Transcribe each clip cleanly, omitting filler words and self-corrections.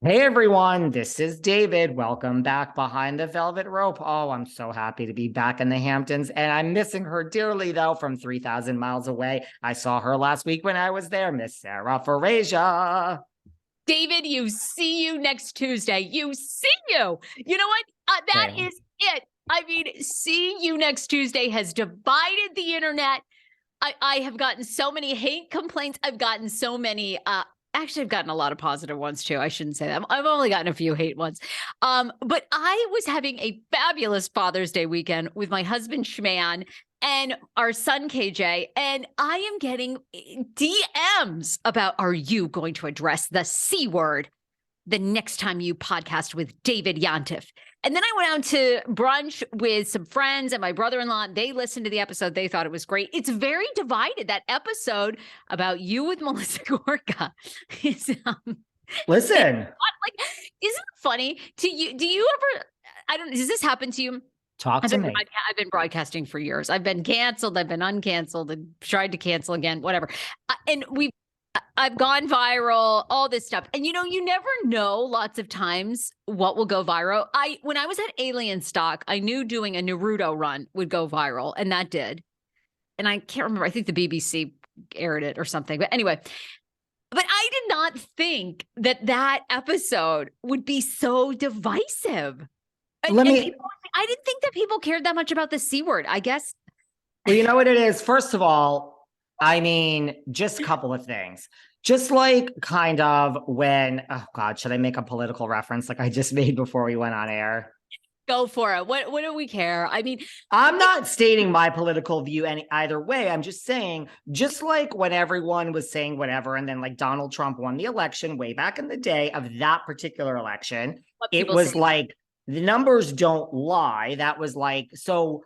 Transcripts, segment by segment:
Hey everyone, this is David. Welcome back behind the velvet rope. Oh, I'm so happy to be back in the Hamptons, and I'm missing her dearly though from 3,000 miles away. I saw her last week when I was there, Miss Sarah Farasia. David, see you next Tuesday. See you. You know what? That is it. I mean, see you next Tuesday has divided the internet. I have gotten so many hate complaints. I've gotten so many actually, I've gotten a lot of positive ones too. I shouldn't say that. I've only gotten a few hate ones. But I was having a fabulous Father's Day weekend with my husband, Schman, and our son, KJ. And I am getting DMs about, are you going to address the C word the next time you podcast with David Yantif? And then I went out to brunch with some friends and my brother-in-law. They listened to the episode. They thought it was great. It's very divided. That episode about you with Melissa Gorga is Listen, like, isn't it funny to you? Do you ever, I don't, does this happen to you? talk to me. I've been broadcasting for years. I've been canceled. I've been uncanceled and tried to cancel again, whatever. And I've gone viral, all this stuff. And you never know lots of times what will go viral. When I was at Alien Stock, I knew doing a Naruto run would go viral, and that did. And I can't remember. I think the BBC aired it or something. But anyway, but I did not think that episode would be so divisive. I didn't think that people cared that much about the C word, I guess. Well, you know what it is? First of all, I mean, just a couple of things. Just like kind of when, oh God, should I make a political reference like I just made before we went on air? Go for it. What do we care? I mean, I'm not stating my political view either way. I'm just saying, just like when everyone was saying whatever, and then like Donald Trump won the election way back in the day of that particular election, it was like the numbers don't lie. That was like, so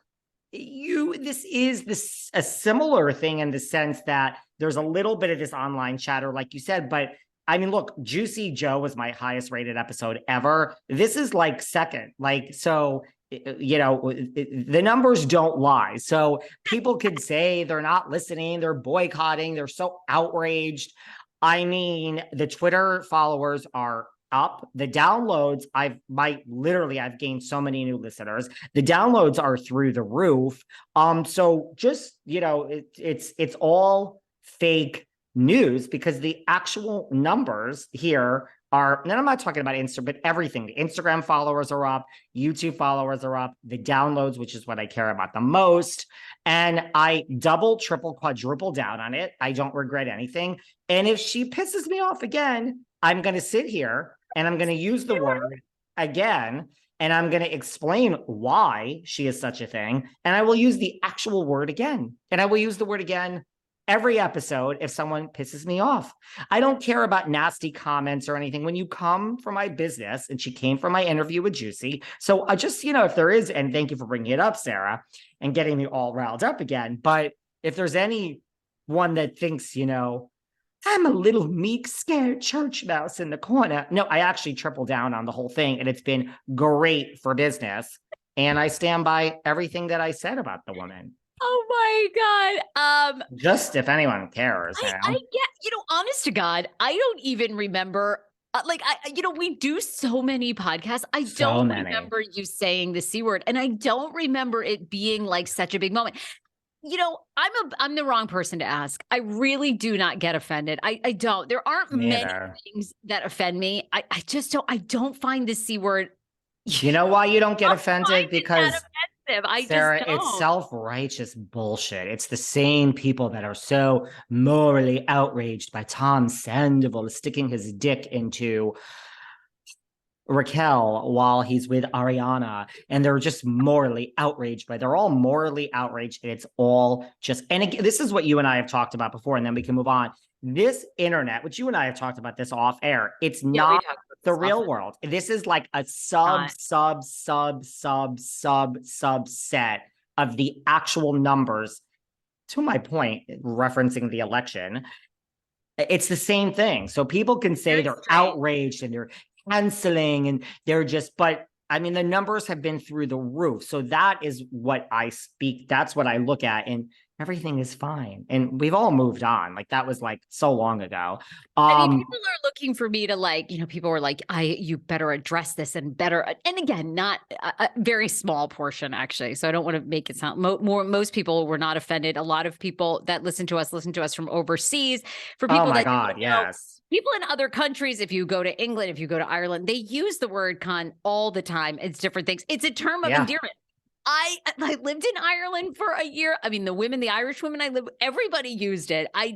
this is a similar thing in the sense that there's a little bit of this online chatter, like you said, but I mean, look, Juicy Joe was my highest rated episode ever. This is like second, like, so, the numbers don't lie. So people could say they're not listening, they're boycotting, they're so outraged. I mean, the Twitter followers are up. The downloads, I've gained so many new listeners. The downloads are through the roof. So just, it's all fake news because the actual numbers here are, and I'm not talking about Insta, but everything. The Instagram followers are up, YouTube followers are up, the downloads, which is what I care about the most. And I double, triple, quadruple down on it. I don't regret anything. And if she pisses me off again, I'm going to sit here and I'm going to use the word again, and I'm going to explain why she is such a thing. And I will use the actual word again. And I will use the word again every episode if someone pisses me off. I don't care about nasty comments or anything. When you come for my business, and she came for my interview with Juicy. So I just, if there is, and thank you for bringing it up, Sarah, and getting me all riled up again. But if there's anyone that thinks, I'm a little meek, scared church mouse in the corner. No, I actually tripled down on the whole thing, and it's been great for business. And I stand by everything that I said about the woman. Oh my God. Just if anyone cares. I get, honest to God, I don't even remember. We do so many podcasts. I don't remember you saying the C word, and I don't remember it being like such a big moment. I'm the wrong person to ask. I really do not get offended. I don't. There aren't many things that offend me. I just don't. I don't find the C word. You know why you don't get offended? Because Sarah, just don't. It's self-righteous bullshit. It's the same people that are so morally outraged by Tom Sandoval sticking his dick into Raquel while he's with Ariana, and they're just morally outraged they're all morally outraged, and it's all just, and again, this is what you and I have talked about before, and then we can move on. This internet, which you and I have talked about this off air, it's not the real world. This is like a subset of the actual numbers. To my point, referencing the election, it's the same thing. So people can say they're outraged and they're canceling and they're just, but I mean, the numbers have been through the roof. So that is what I speak. That's what I look at, and everything is fine. And we've all moved on. Like that was like so long ago. I mean, people are looking for me to like, people were like, you better address this and better. And again, not a very small portion actually. So I don't want to make it sound most people were not offended. A lot of people that listen to us from overseas. For people Oh my that God, yes. people in other countries, if you go to England, if you go to Ireland, they use the word con all the time. It's different things. It's a term of endearment. I lived in Ireland for a year. I mean, the Irish women everybody used it. I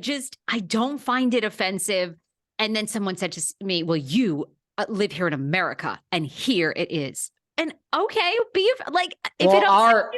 don't find it offensive. And then someone said to me, well, you live here in America and here it is. And okay,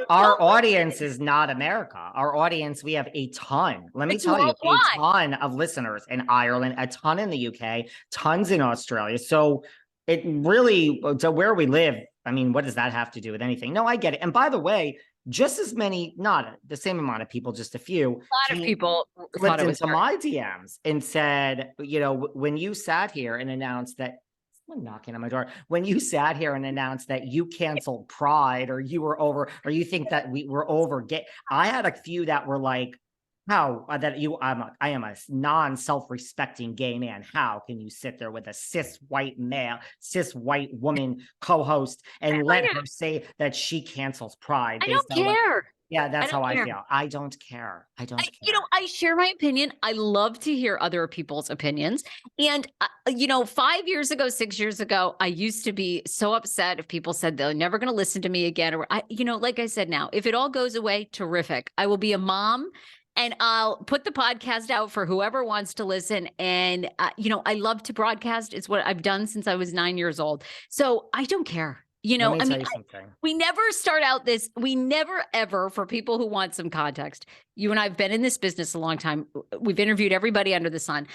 our audience is not America. Our audience, we have a ton. Let me tell you, a ton of listeners in Ireland, a ton in the UK, tons in Australia. So it really, to where we live, I mean, what does that have to do with anything? No, I get it. And by the way, just as many, not the same amount of people, just a few. A lot of people flipped into my DMs and said, when you sat here and announced that, someone knocking on my door, when you sat here and announced that you canceled Pride or you were over, or you think that we were over gay. I had a few that were like, how I am a non-self-respecting gay man. How can you sit there with a cis white woman co-host and let her say that she cancels Pride? I don't care. Yeah, that's how I feel. I don't care. I don't care. I share my opinion. I love to hear other people's opinions. And, 5 years ago, 6 years ago, I used to be so upset if people said they're never going to listen to me again. Or, like I said, now, if it all goes away, terrific. I will be a mom. And I'll put the podcast out for whoever wants to listen. And, I love to broadcast. It's what I've done since I was 9 years old. So I don't care. We never start out this. We never, ever, for people who want some context, you and I have been in this business a long time. We've interviewed everybody under the sun.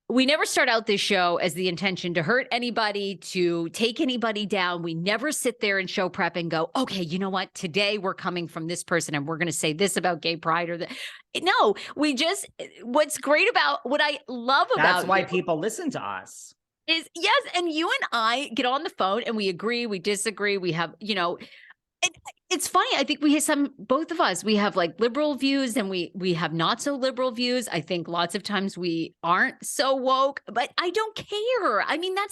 We never start out this show as the intention to hurt anybody, to take anybody down. We never sit there and show prep and go, okay, you know what? Today we're coming from this person and we're going to say this about gay pride or that. No, what's great about what I love about that's why people listen to us is yes. And you and I get on the phone and we agree, we disagree. We have, it's funny. I think both of us, we have like liberal views and we have not so liberal views. I think lots of times we aren't so woke, but I don't care. I mean, I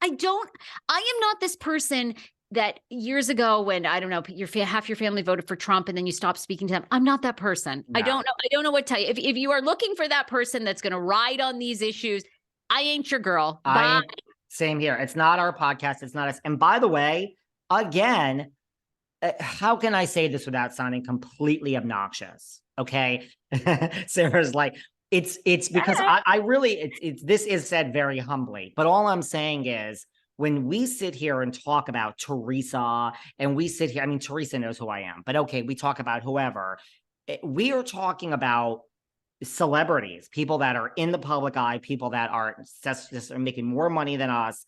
am not this person that years ago when, I don't know, half your family voted for Trump and then you stopped speaking to them. I'm not that person. No. I don't know what to tell you. If you are looking for that person that's going to ride on these issues, I ain't your girl. Bye. Same here. It's not our podcast. It's not us. And by the way, again, how can I say this without sounding completely obnoxious? Okay. Sarah's like, it's because I really, this is said very humbly, but all I'm saying is when we sit here and talk about Teresa and we sit here, I mean, Teresa knows who I am, but okay, we talk about whoever, we are talking about celebrities, people that are in the public eye, people that are making more money than us,